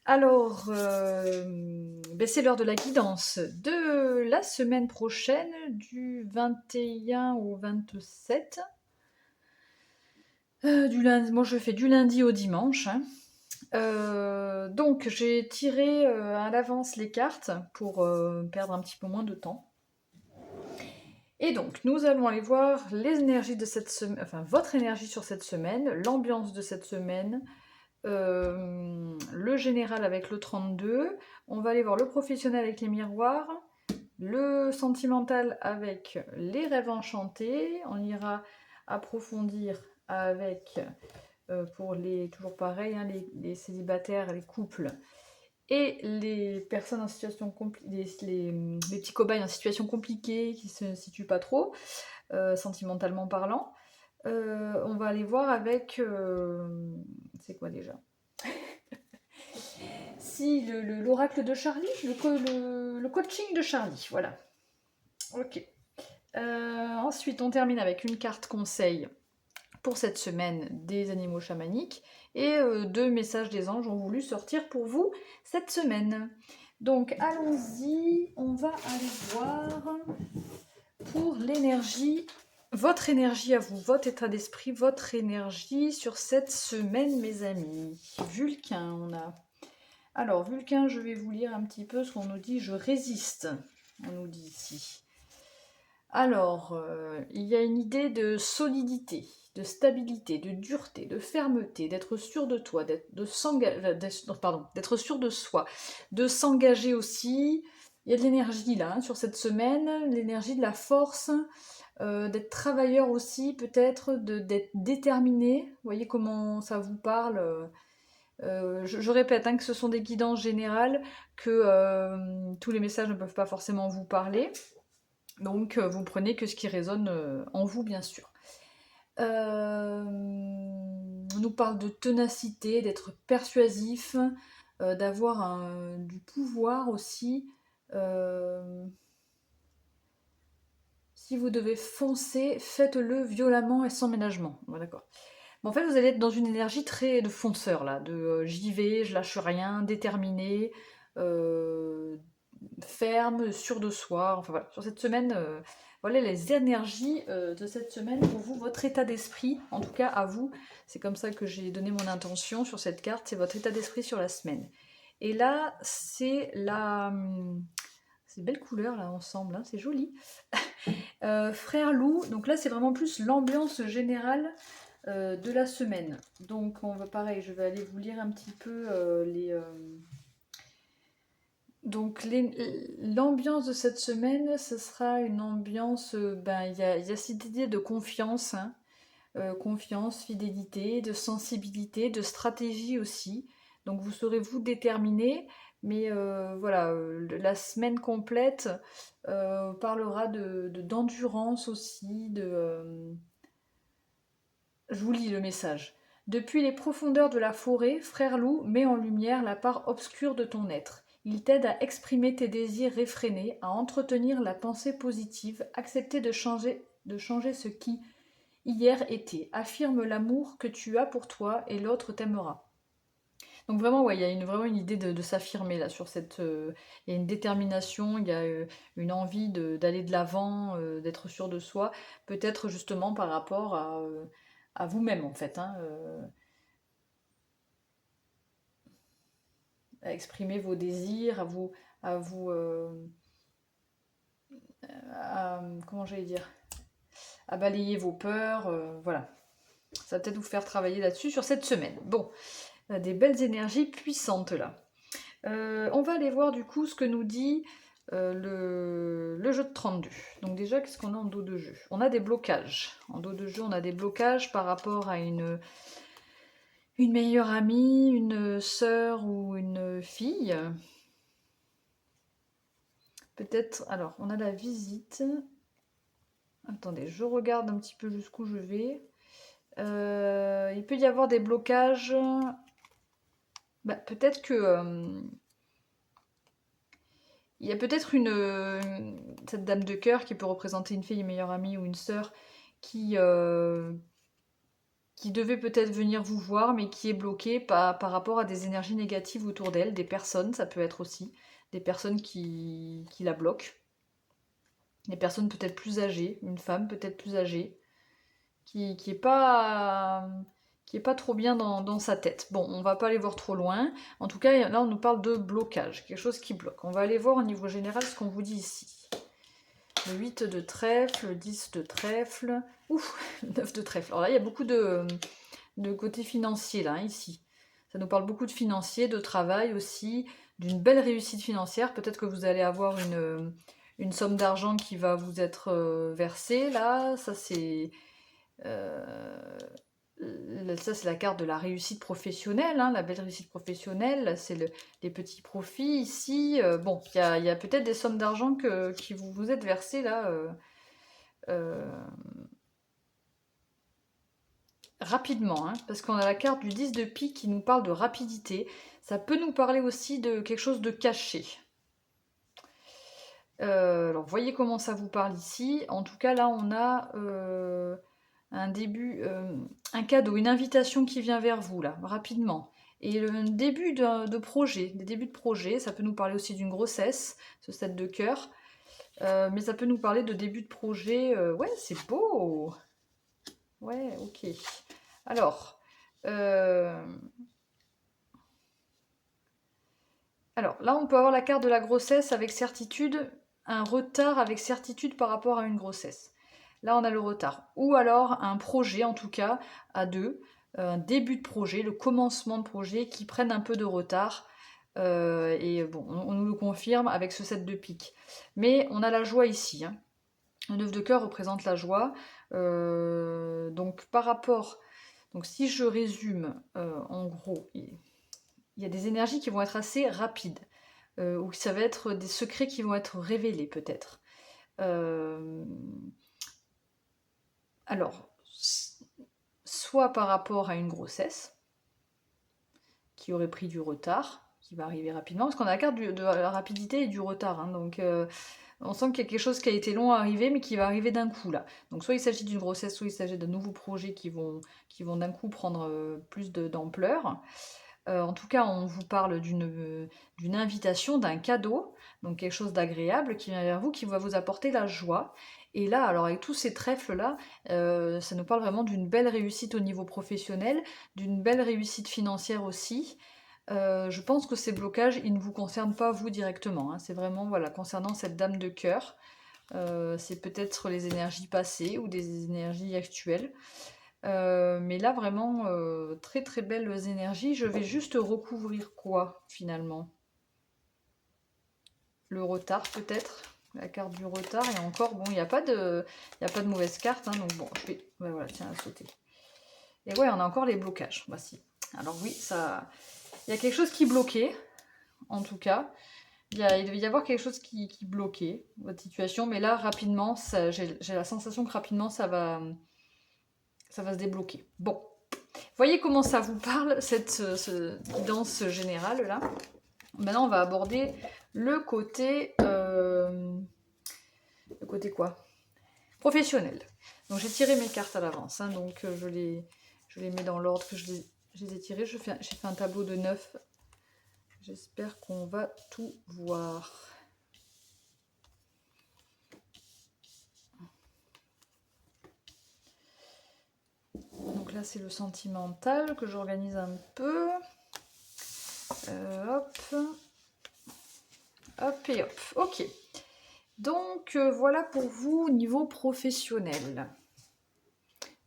Alors, c'est l'heure de la guidance de la semaine prochaine, du 21 au 27. Du lundi, moi je fais du lundi au dimanche, hein. Donc j'ai tiré à l'avance les cartes pour perdre un petit peu moins de temps. Et donc nous allons aller voir les énergies de cette semaine, enfin votre énergie sur cette semaine, l'ambiance de cette semaine, le général avec le 32, on va aller voir le professionnel avec les miroirs, le sentimental avec les rêves enchantés, on ira approfondir avec, pour les, toujours pareil, hein, les célibataires, les couples, et les personnes en situation les petits cobayes en situation compliquée qui se situent pas trop, sentimentalement parlant. On va aller voir avec... c'est quoi déjà? Si, l'oracle de Charlie, le coaching de Charlie, voilà. Ok. Ensuite, on termine avec une carte conseil pour cette semaine des animaux chamaniques et deux messages des anges ont voulu sortir pour vous cette semaine. Donc allons-y, on va aller voir pour l'énergie, votre énergie à vous, votre état d'esprit, votre énergie sur cette semaine, mes amis. Vulcain, on a. Alors, Vulcain, je vais vous lire un petit peu ce qu'on nous dit. Je résiste, on nous dit ici. Alors, il y a une idée de solidité, de stabilité, de dureté, de fermeté, d'être sûr de toi, d'être sûr de soi, de s'engager aussi. Il y a de l'énergie là, hein, sur cette semaine, l'énergie de la force, d'être travailleur aussi, peut-être, d'être déterminé. Vous voyez comment ça vous parle. Je répète hein, que ce sont des guidances générales, que tous les messages ne peuvent pas forcément vous parler. Donc vous prenez que ce qui résonne en vous, bien sûr. On nous parle de ténacité, d'être persuasif, d'avoir du pouvoir aussi. Si vous devez foncer, faites-le violemment et sans ménagement. Bon, d'accord. Mais en fait, vous allez être dans une énergie très de fonceur, là, de j'y vais, je lâche rien, déterminé, euh, ferme, sûr de soi. Enfin voilà, sur cette semaine, voilà les énergies de cette semaine pour vous, votre état d'esprit, en tout cas à vous. C'est comme ça que j'ai donné mon intention sur cette carte, c'est votre état d'esprit sur la semaine. Et là, c'est la. C'est belle couleur là ensemble, hein, c'est joli. Frère loup, donc là c'est vraiment plus l'ambiance générale de la semaine. Donc on va pareil, je vais aller vous lire un petit peu les. Donc l'ambiance de cette semaine, ce sera une ambiance, il y a cette idée de confiance, hein, confiance, fidélité, de sensibilité, de stratégie aussi. Donc vous saurez vous déterminer, mais voilà, la semaine complète parlera d'endurance aussi, je vous lis le message. Depuis les profondeurs de la forêt, Frère Loup met en lumière la part obscure de ton être. Il t'aide à exprimer tes désirs réfrénés, à entretenir la pensée positive, accepter de changer ce qui hier était. Affirme l'amour que tu as pour toi et l'autre t'aimera. Donc vraiment, ouais, il y a vraiment une idée de s'affirmer là sur cette. Il y a une détermination, il y a une envie d'aller de l'avant, d'être sûr de soi, peut-être justement par rapport à vous-même en fait, hein, à exprimer vos désirs, à vous, comment j'allais dire, à balayer vos peurs, voilà. Ça va peut-être vous faire travailler là-dessus sur cette semaine. Bon, des belles énergies puissantes là. On va aller voir du coup ce que nous dit le jeu de 32. Donc déjà, qu'est-ce qu'on a en dos de jeu? On a des blocages. En dos de jeu, on a des blocages par rapport à une meilleure amie, une sœur ou une fille. Peut-être, alors, on a la visite. Attendez, je regarde un petit peu jusqu'où je vais. Il peut y avoir des blocages. Peut-être que... il y a peut-être cette dame de cœur qui peut représenter une fille, une meilleure amie ou une sœur qui, qui devait peut-être venir vous voir, mais qui est bloquée par rapport à des énergies négatives autour d'elle, des personnes, ça peut être aussi, des personnes qui la bloquent, des personnes peut-être plus âgées, une femme peut-être plus âgée, qui est pas trop bien dans sa tête. Bon, on va pas aller voir trop loin. En tout cas, là, on nous parle de blocage, quelque chose qui bloque. On va aller voir au niveau général ce qu'on vous dit ici. Le 8 de trèfle, le 10 de trèfle, ouf, le 9 de trèfle. Alors là, il y a beaucoup de côté financier, là, ici. Ça nous parle beaucoup de financier, de travail aussi, d'une belle réussite financière. Peut-être que vous allez avoir une somme d'argent qui va vous être versée, là. Ça, c'est la carte de la réussite professionnelle, hein, la belle réussite professionnelle. C'est les petits profits ici. Bon, il y a peut-être des sommes d'argent qui vous êtes versées, là. Rapidement, hein, parce qu'on a la carte du 10 de pique qui nous parle de rapidité. Ça peut nous parler aussi de quelque chose de caché. Alors, voyez comment ça vous parle ici. En tout cas, là, on a un début, un cadeau, une invitation qui vient vers vous, là, rapidement. Et le début de projet, des débuts de projet, ça peut nous parler aussi d'une grossesse, ce 7 de cœur. Mais ça peut nous parler de début de projet. Ouais, c'est beau. Ouais, ok. Alors, là, on peut avoir la carte de la grossesse avec certitude, un retard avec certitude par rapport à une grossesse. Là, on a le retard. Ou alors un projet, en tout cas, à deux, un début de projet, le commencement de projet qui prennent un peu de retard. Et bon, on nous le confirme avec ce 7 de pique. Mais on a la joie ici, hein. Le 9 de cœur représente la joie. Donc, par rapport... Donc, si je résume, en gros, il y a des énergies qui vont être assez rapides, ou ça va être des secrets qui vont être révélés peut-être. Alors, soit par rapport à une grossesse, qui aurait pris du retard, qui va arriver rapidement, parce qu'on a la carte de la rapidité et du retard, hein, donc on sent qu'il y a quelque chose qui a été long à arriver, mais qui va arriver d'un coup là. Donc soit il s'agit d'une grossesse, soit il s'agit de nouveaux projets qui vont d'un coup prendre plus d'ampleur. En tout cas, on vous parle d'une invitation, d'un cadeau, donc quelque chose d'agréable qui vient vers vous, qui va vous apporter la joie. Et là, alors avec tous ces trèfles-là, ça nous parle vraiment d'une belle réussite au niveau professionnel, d'une belle réussite financière aussi. Je pense que ces blocages, ils ne vous concernent pas vous directement, hein. C'est vraiment, voilà, concernant cette dame de cœur. C'est peut-être les énergies passées ou des énergies actuelles. Mais là, vraiment, très très belles énergies. Je vais juste recouvrir quoi, finalement? Le retard, peut-être? La carte du retard. Et encore, bon, il n'y a pas de mauvaise carte, hein, donc bon, je vais... Ouais, voilà, tiens, à sauter. Et ouais, on a encore les blocages. Voici. Alors oui, ça... Il y a quelque chose qui bloquait, en tout cas. Il devait y avoir quelque chose qui bloquait votre situation. Mais là, rapidement, j'ai la sensation que rapidement, ça va se débloquer. Bon. Voyez comment ça vous parle, cette guidance générale là. Maintenant, on va aborder le côté... le côté quoi? Professionnel. Donc, j'ai tiré mes cartes à l'avance, hein, donc je les mets dans l'ordre que je les ai tirées. J'ai fait un tableau de 9. J'espère qu'on va tout voir. Donc là, c'est le sentimental que j'organise un peu. Hop. Hop et hop. Ok. Donc, voilà pour vous, niveau professionnel.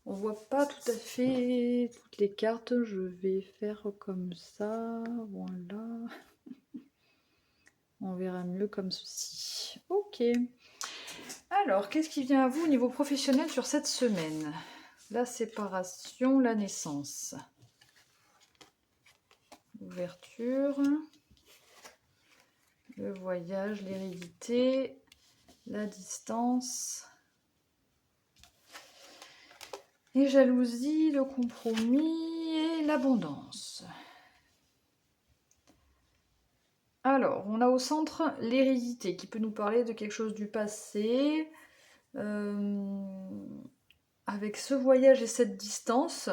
On voit pas tout à fait toutes les cartes. Je vais faire comme ça. Voilà. On verra mieux comme ceci. Ok. Alors, qu'est-ce qui vient à vous au niveau professionnel sur cette semaine? La séparation, la naissance. L'ouverture. Le voyage, l'hérédité. La distance. Les jalousies, le compromis et l'abondance. Alors, on a au centre l'hérédité qui peut nous parler de quelque chose du passé. Avec ce voyage et cette distance,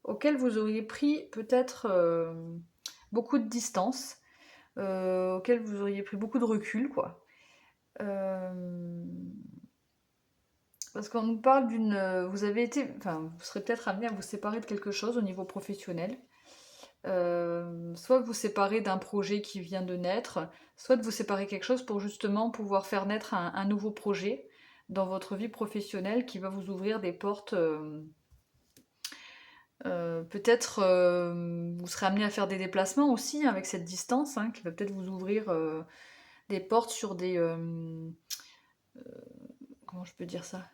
auquel vous auriez pris peut-être beaucoup de distance, auquel vous auriez pris beaucoup de recul, quoi. Parce qu'on nous parle vous avez été, enfin, vous serez peut-être amené à vous séparer de quelque chose au niveau professionnel. Soit vous séparer d'un projet qui vient de naître, soit de vous séparer quelque chose pour justement pouvoir faire naître un nouveau projet dans votre vie professionnelle qui va vous ouvrir des portes. Peut-être vous serez amené à faire des déplacements aussi avec cette distance, hein, qui va peut-être vous ouvrir des portes sur des... comment je peux dire ça?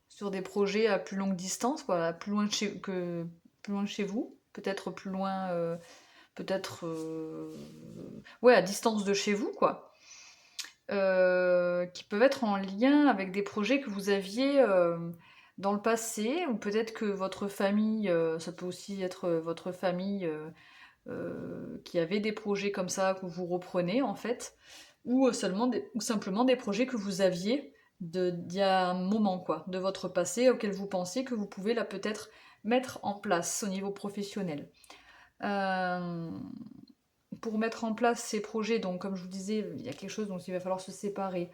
Sur des projets à plus longue distance, quoi, plus loin de chez vous, peut-être plus loin, peut-être ouais, à distance de chez vous, quoi. Qui peuvent être en lien avec des projets que vous aviez dans le passé, ou peut-être que votre famille, ça peut aussi être votre famille qui avait des projets comme ça que vous reprenez en fait, ou ou simplement des projets que vous aviez d'il y a un moment, quoi, de votre passé auquel vous pensez que vous pouvez là peut-être mettre en place au niveau professionnel. Euh, pour mettre en place ces projets, donc comme je vous disais, il y a quelque chose dont il va falloir se séparer.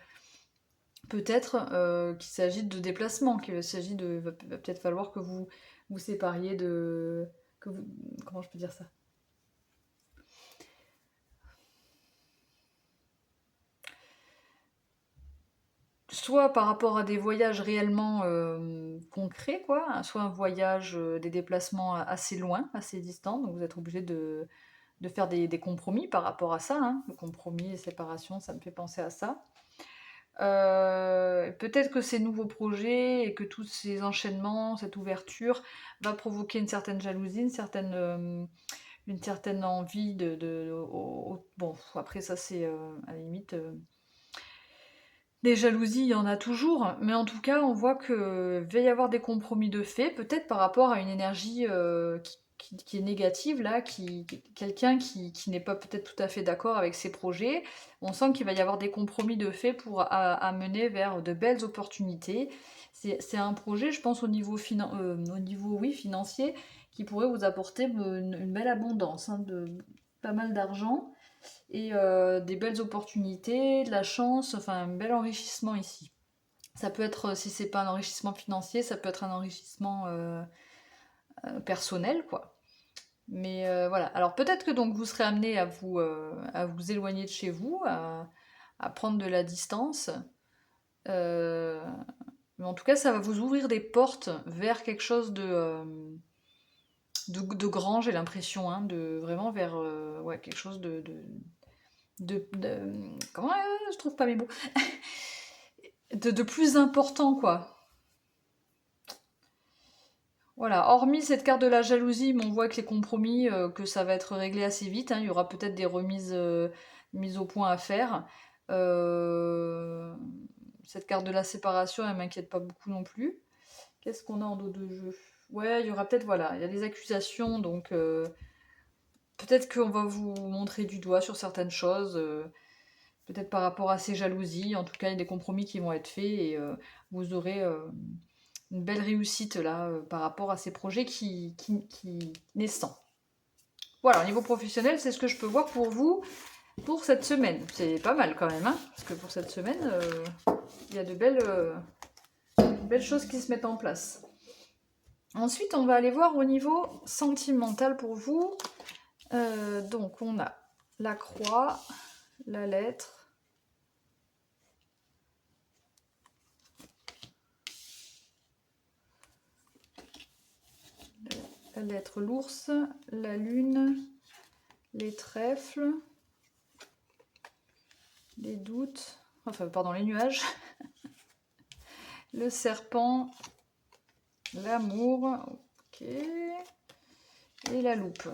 Peut-être qu'il s'agit de déplacement, va peut-être falloir que vous vous sépariez de... comment je peux dire ça? Soit par rapport à des voyages réellement concrets, quoi, hein, soit un voyage, des déplacements assez loin, assez distants, donc vous êtes obligé de faire des compromis par rapport à ça, hein. Le compromis, les séparations, ça me fait penser à ça. Peut-être que ces nouveaux projets et que tous ces enchaînements, cette ouverture va provoquer une certaine jalousie, une certaine envie bon, après ça c'est à la limite... des jalousies, il y en a toujours, mais en tout cas, on voit que va y avoir des compromis de fait, peut-être par rapport à une énergie qui est négative, là, quelqu'un qui n'est pas peut-être tout à fait d'accord avec ses projets. On sent qu'il va y avoir des compromis de fait pour amener vers de belles opportunités. C'est un projet, je pense, au niveau oui, financier, qui pourrait vous apporter une belle abondance, hein, pas mal d'argent et des belles opportunités, de la chance, enfin un bel enrichissement ici. Ça peut être, si c'est pas un enrichissement financier, ça peut être un enrichissement personnel, quoi. Mais voilà. Alors peut-être que donc vous serez amené à vous éloigner de chez vous, à prendre de la distance. Euh, mais en tout cas, ça va vous ouvrir des portes vers quelque chose de grand, j'ai l'impression, hein, de vraiment vers ouais, quelque chose comment je trouve pas mes mots, de plus important, quoi. Voilà, hormis cette carte de la jalousie, mais on voit que les compromis, que ça va être réglé assez vite, hein. Il y aura peut-être des mises au point à faire. Euh, Cette carte de la séparation, elle m'inquiète pas beaucoup non plus. Qu'est-ce qu'on a en dos de jeu? Ouais, il y aura peut-être, voilà, il y a des accusations, donc peut-être qu'on va vous montrer du doigt sur certaines choses. Peut-être par rapport à ces jalousies. En tout cas, il y a des compromis qui vont être faits et vous aurez une belle réussite là par rapport à ces projets qui naissent. Voilà, au niveau professionnel, c'est ce que je peux voir pour vous pour cette semaine. C'est pas mal quand même, hein, parce que pour cette semaine, il y a de belles choses qui se mettent en place. Ensuite, on va aller voir au niveau sentimental pour vous. Donc, on a la croix, la lettre, l'ours, la lune, les trèfles, les doutes, enfin pardon, les nuages, le serpent, l'amour, ok, et la loupe.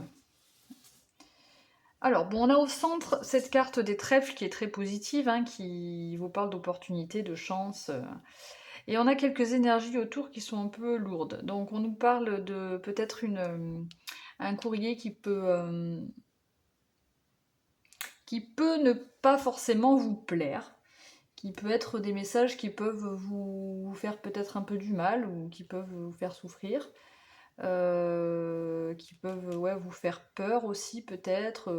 Alors bon, on a au centre cette carte des trèfles qui est très positive, hein, qui vous parle d'opportunités, de chance. Et on a quelques énergies autour qui sont un peu lourdes. Donc on nous parle de peut-être un courrier qui peut ne pas forcément vous plaire, qui peut être des messages qui peuvent vous faire peut-être un peu du mal ou qui peuvent vous faire souffrir. qui peuvent ouais, vous faire peur aussi peut-être,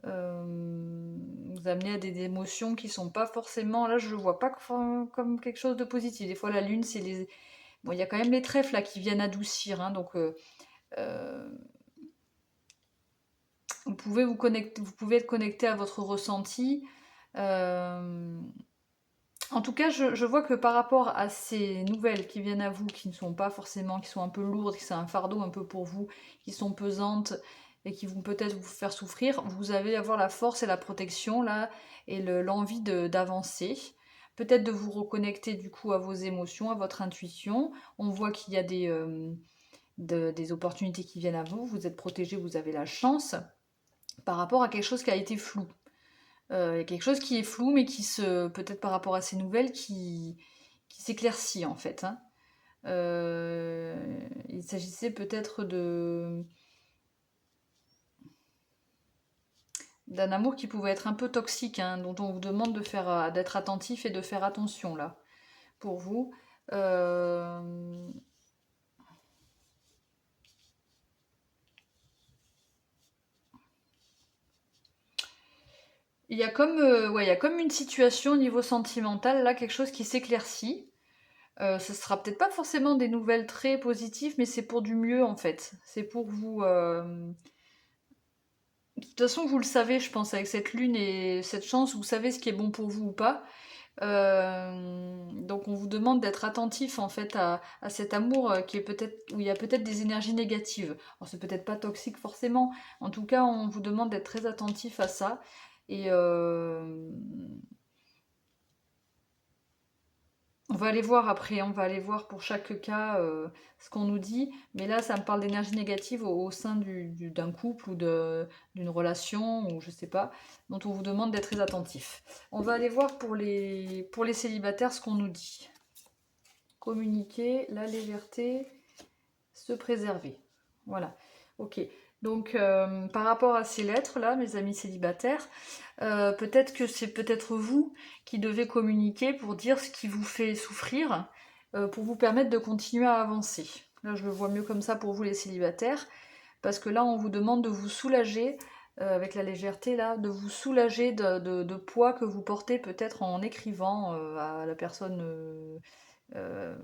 vous amener à des émotions qui sont pas forcément, là je le vois pas comme quelque chose de positif. Des fois la lune, c'est les... Bon, il y a quand même les trèfles là qui viennent adoucir, hein, donc euh, vous pouvez être connecté à votre ressenti. Euh, En tout cas, je vois que par rapport à ces nouvelles qui viennent à vous, qui ne sont pas forcément, qui sont un peu lourdes, qui sont un fardeau un peu pour vous, qui sont pesantes et qui vont peut-être vous faire souffrir, vous allez avoir la force et la protection là, et l'envie d'avancer. Peut-être de vous reconnecter du coup à vos émotions, à votre intuition. On voit qu'il y a des opportunités qui viennent à vous, vous êtes protégé, vous avez la chance par rapport à quelque chose qui a été flou. Il y a quelque chose qui est flou, mais peut-être par rapport à ces nouvelles, qui s'éclaircit en fait, hein. Il s'agissait peut-être d'un amour qui pouvait être un peu toxique, hein, dont on vous demande d'être attentif et de faire attention là, pour vous. Euh, il y a comme une situation au niveau sentimental, là, quelque chose qui s'éclaircit. Ce sera peut-être pas forcément des nouvelles très positives, mais c'est pour du mieux en fait. C'est pour vous. De toute façon, vous le savez, je pense, avec cette lune et cette chance, vous savez ce qui est bon pour vous ou pas. Donc, on vous demande d'être attentif en fait à cet amour qui est peut-être où il y a peut-être des énergies négatives. Alors, c'est peut-être pas toxique forcément. En tout cas, on vous demande d'être très attentif à ça. Et on va aller voir après, on va aller voir pour chaque cas ce qu'on nous dit. Mais là, ça me parle d'énergie négative au sein d'un couple ou d'une relation, ou je sais pas, dont on vous demande d'être très attentif. On va aller voir pour les célibataires ce qu'on nous dit. Communiquer, la légèreté, se préserver. Voilà. Ok. Donc, par rapport à ces lettres-là, mes amis célibataires, peut-être que c'est peut-être vous qui devez communiquer pour dire ce qui vous fait souffrir, pour vous permettre de continuer à avancer. Là, je le vois mieux comme ça pour vous les célibataires, parce que là, on vous demande de vous soulager, avec la légèreté, là, de vous soulager de poids que vous portez peut-être en écrivant à la personne euh,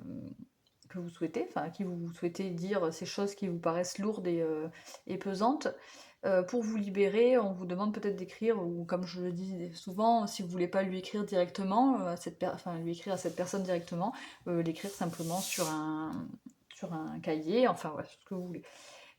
que vous souhaitez, enfin, à qui vous souhaitez dire ces choses qui vous paraissent lourdes et pesantes. Pour vous libérer, on vous demande peut-être d'écrire, ou comme je le dis souvent, si vous voulez pas lui écrire directement, enfin, lui écrire à cette personne directement, l'écrire simplement sur un cahier, enfin ouais, ce que vous voulez.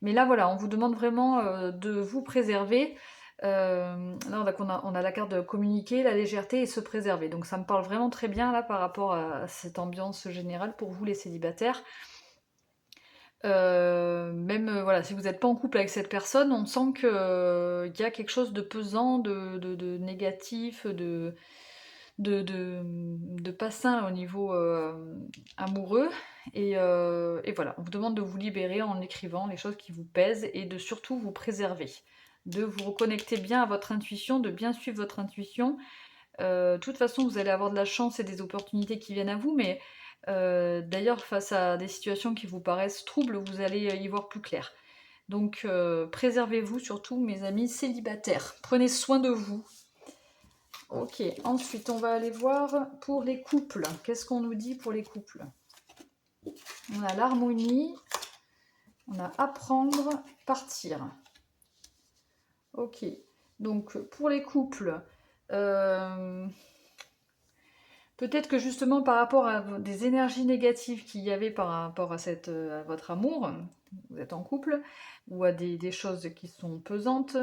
Mais là voilà, on vous demande vraiment de vous préserver. Là on a la carte de communiquer, la légèreté et se préserver. Donc ça me parle vraiment très bien là par rapport à cette ambiance générale pour vous les célibataires. Même voilà, si vous n'êtes pas en couple avec cette personne, on sent qu'il y a quelque chose de pesant, de négatif, de pas sain au niveau amoureux. Et voilà, on vous demande de vous libérer en écrivant les choses qui vous pèsent et de surtout vous préserver, de vous reconnecter bien à votre intuition, de bien suivre votre intuition. De toute façon, vous allez avoir de la chance et des opportunités qui viennent à vous, mais d'ailleurs, face à des situations qui vous paraissent troubles, vous allez y voir plus clair. Donc, préservez-vous surtout, mes amis célibataires. Prenez soin de vous. Ok, ensuite, on va aller voir pour les couples. Qu'est-ce qu'on nous dit pour les couples? On a l'harmonie, on a apprendre, partir. Ok, donc pour les couples, euh, peut-être que justement par rapport à des énergies négatives qu'il y avait par rapport à votre amour, vous êtes en couple, ou à des choses qui sont pesantes,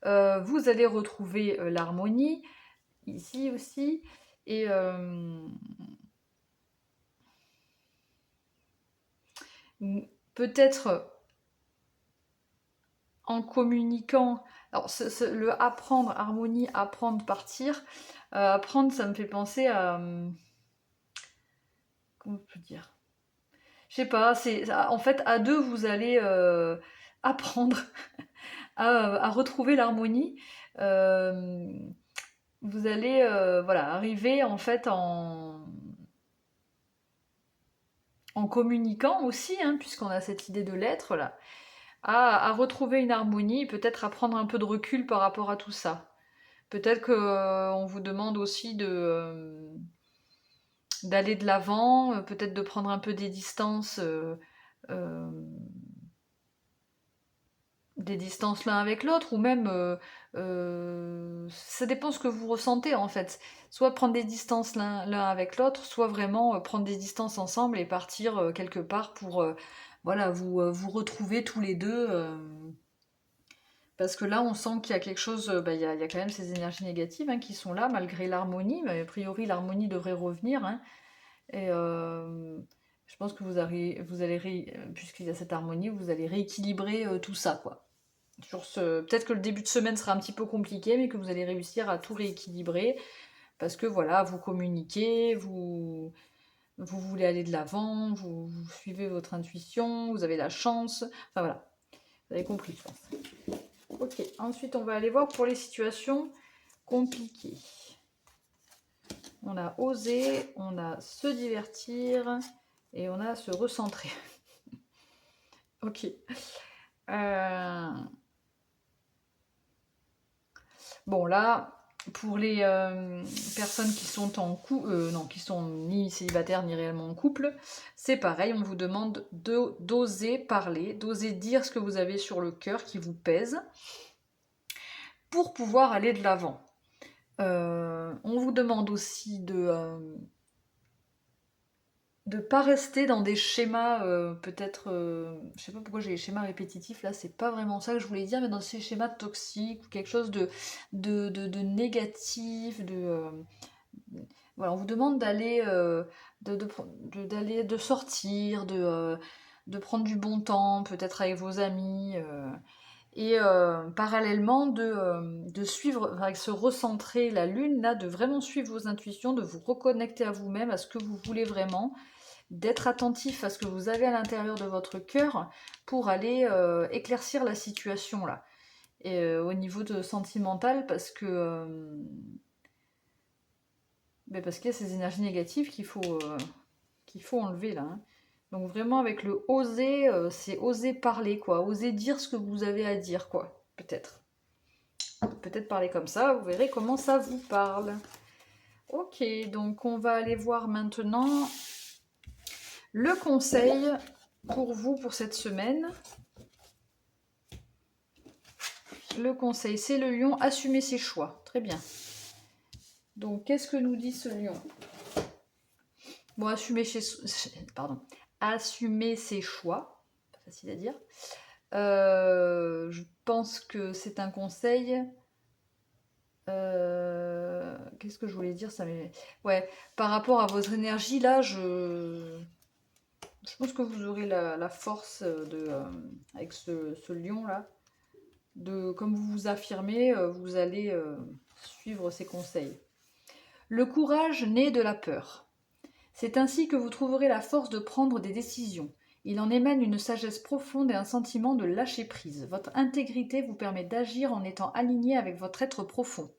vous allez retrouver l'harmonie, ici aussi, et peut-être en communiquant, alors le apprendre, harmonie, apprendre, partir, apprendre ça me fait penser à, comment je peux dire? Je sais pas, en fait à deux vous allez apprendre à retrouver l'harmonie. Euh, Vous allez voilà arriver en fait en communiquant aussi, hein, puisqu'on a cette idée de l'être là, à retrouver une harmonie, peut-être à prendre un peu de recul par rapport à tout ça. Peut-être qu'on vous demande aussi d'aller de l'avant, peut-être de prendre un peu euh, des distances l'un avec l'autre, ou même ça dépend ce que vous ressentez en fait. Soit prendre des distances l'un avec l'autre, soit vraiment prendre des distances ensemble et partir quelque part pour voilà, vous retrouver tous les deux. Parce que là, on sent qu'il y a quelque chose, bah, il y a quand même ces énergies négatives hein, qui sont là, malgré l'harmonie, mais a priori l'harmonie devrait revenir. Hein. Et je pense que puisqu'il y a cette harmonie, vous allez rééquilibrer tout ça, quoi. Peut-être que le début de semaine sera un petit peu compliqué, mais que vous allez réussir à tout rééquilibrer, parce que voilà, vous communiquez, vous voulez aller de l'avant, vous suivez votre intuition, vous avez la chance, enfin voilà, vous avez compris, je pense. Ok, ensuite on va aller voir pour les situations compliquées. On a oser, on a se divertir et on a se recentrer. Ok. Bon là, pour les personnes qui sont qui sont ni célibataires ni réellement en couple, c'est pareil, on vous demande d'oser parler, d'oser dire ce que vous avez sur le cœur qui vous pèse pour pouvoir aller de l'avant. On vous demande aussi de pas rester dans des schémas peut-être je sais pas pourquoi j'ai les schémas répétitifs là, c'est pas vraiment ça que je voulais dire, mais dans ces schémas toxiques ou quelque chose de négatif, voilà, on vous demande d'aller de sortir, de prendre du bon temps, peut-être avec vos amis, et parallèlement de suivre, avec se recentrer la lune là, de vraiment suivre vos intuitions, de vous reconnecter à vous-même, à ce que vous voulez vraiment, d'être attentif à ce que vous avez à l'intérieur de votre cœur pour aller éclaircir la situation là. Et au niveau de sentimental, parce qu'il y a ces énergies négatives qu'il faut enlever là. Hein. Donc vraiment avec le oser, c'est oser parler quoi, oser dire ce que vous avez à dire quoi, peut-être. Peut-être parler comme ça, vous verrez comment ça vous parle. Ok, donc on va aller voir maintenant le conseil pour vous pour cette semaine. Le conseil, c'est le lion, assumer ses choix. Très bien. Donc, qu'est-ce que nous dit ce lion? Bon, assumer ses choix. Pas facile à dire. Je pense que c'est un conseil. Qu'est-ce que je voulais dire ça Ouais, par rapport à votre énergie, là, je pense que vous aurez la force avec ce lion-là. Comme vous vous affirmez, vous allez suivre ces conseils. Le courage naît de la peur. C'est ainsi que vous trouverez la force de prendre des décisions. Il en émane une sagesse profonde et un sentiment de lâcher prise. Votre intégrité vous permet d'agir en étant aligné avec votre être profond.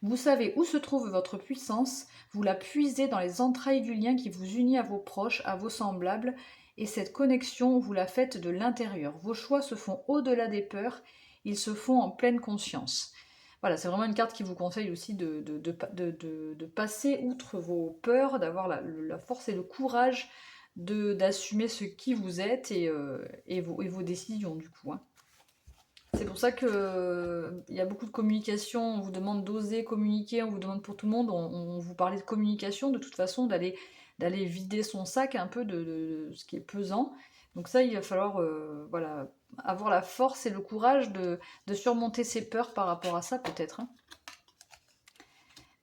Vous savez où se trouve votre puissance, vous la puisez dans les entrailles du lien qui vous unit à vos proches, à vos semblables, et cette connexion, vous la faites de l'intérieur. Vos choix se font au-delà des peurs, ils se font en pleine conscience. Voilà, c'est vraiment une carte qui vous conseille aussi de passer outre vos peurs, d'avoir la force et le courage d'assumer ce qui vous êtes et vos décisions du coup. Hein. C'est pour ça que il y a beaucoup de communication, on vous demande d'oser communiquer, on vous demande pour tout le monde, on vous parlait de communication, de toute façon, d'aller vider son sac un peu de ce qui est pesant. Donc ça, il va falloir voilà, avoir la force et le courage de surmonter ses peurs par rapport à ça, peut-être. Hein.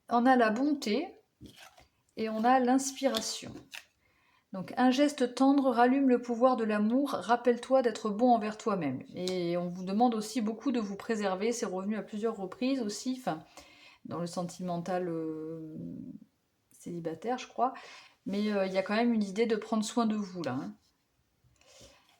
On a la bonté et on a l'inspiration. Donc un geste tendre rallume le pouvoir de l'amour, rappelle-toi d'être bon envers toi-même. Et on vous demande aussi beaucoup de vous préserver, c'est revenu à plusieurs reprises aussi, dans le sentimental célibataire je crois, mais il y a quand même une idée de prendre soin de vous là. Hein.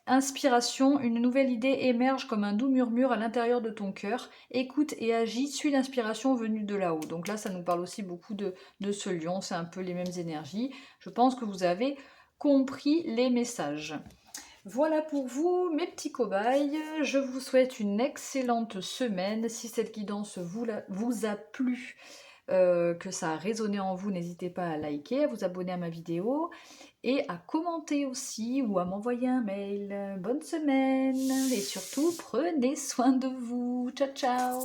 Inspiration, une nouvelle idée émerge comme un doux murmure à l'intérieur de ton cœur. Écoute et agis, suis l'inspiration venue de là-haut. Donc là, ça nous parle aussi beaucoup de ce lion, c'est un peu les mêmes énergies. Je pense que vous avez compris les messages. Voilà pour vous, mes petits cobayes. Je vous souhaite une excellente semaine. Si cette guidance vous a plu, que ça a résonné en vous, n'hésitez pas à liker, à vous abonner à ma vidéo et à commenter aussi ou à m'envoyer un mail. Bonne semaine et surtout, prenez soin de vous. Ciao, ciao!